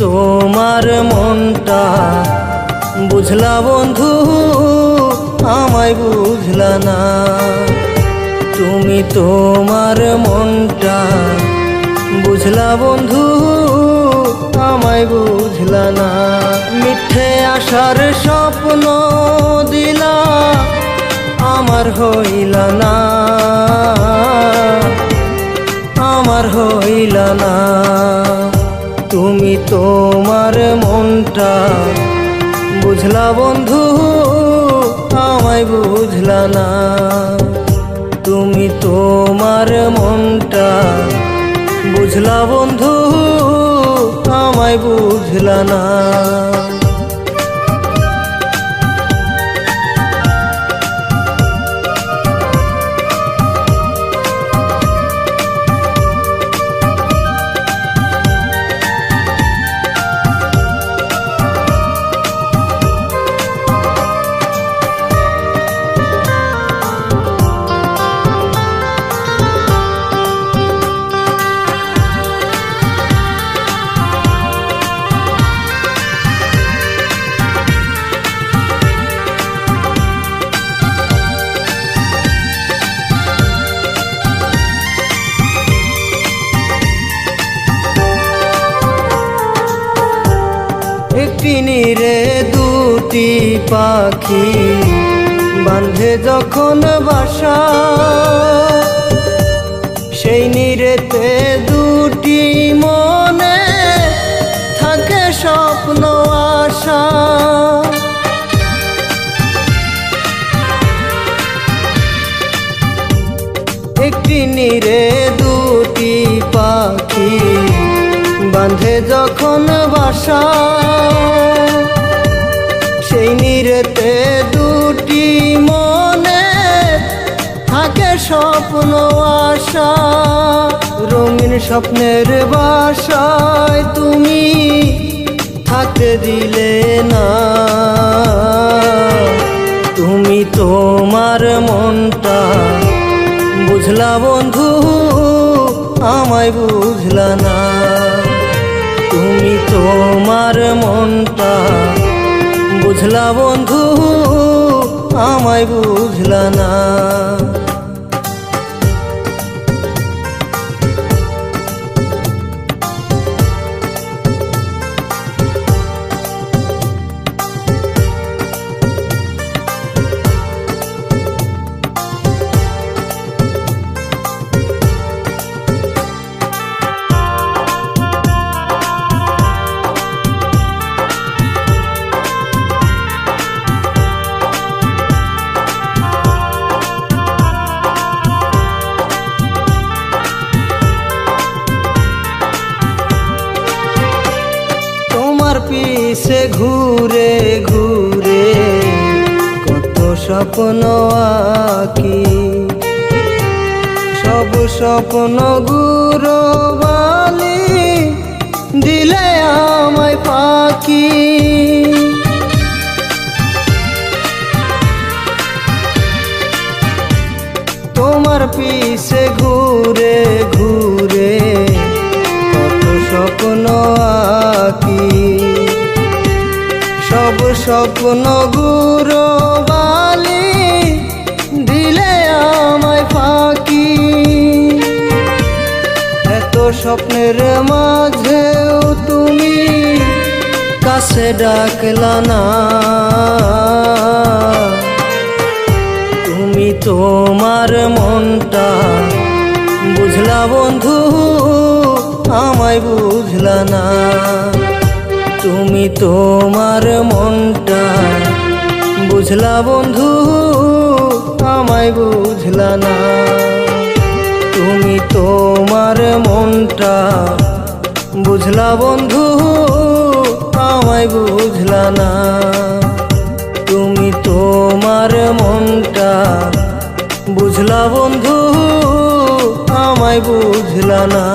তোমার মনটা বুঝলা বন্ধু, আমায় বুঝলা না। তুমি তোমার মনটা বুঝলা বন্ধু, আমায় বুঝলা না। মিথ্যে আশার স্বপ্ন দিলা, আমার হইলা না, আমার হইলা না। তুমি তোমার মনটা বুঝলা বন্ধু, আমায় বুঝলা না। তুমি তোমার মনটা বুঝলা বন্ধু, আমায় বুঝলা না। একটি নীরে দুটি পাখি বাঁধে যখন বাসা, সেই নীরেতে দুটি মনে থাকে স্বপ্ন আশা। একটি নীরে দুটি পাখি বাঁধে যখন বাসা, সেই নীরেতে দুটি মনে থাকে স্বপ্ন আশা। রঙিন স্বপ্নের বাসায় তুমি থাকতে দিলে না। তুমি তোমার মনটা বুঝলা বন্ধু, আমায় বুঝলা না। তুমি তোমার মনটা বুঝলা বন্ধু, আমায় বুঝলা না। পিছে ঘুরে ঘুরে কত স্বপ্ন আঁকি, সব স্বপ্ন গুরো বালি দিলে আমায় ফাঁকি। তোমার পিছে ঘুরে ঘুরে কত স্বপ্ন আঁকি, সব স্বপ্ন গুরো বালি দিলে আমায় ফাঁকি। এত স্বপ্নের মাঝেও তুমি কাছে ডাকলা না। তুমি তোমার মনটা বুঝলা বন্ধু, আমায় বুঝলা না। তুমি তোমার মনটা বুঝলা বন্ধু, আমায় বুঝলা না। তুমি তোমার মনটা বুঝলা বন্ধু, আমায় বুঝলা না। তুমি তোমার মনটা বুঝলা বন্ধু, আমায় বুঝলা না।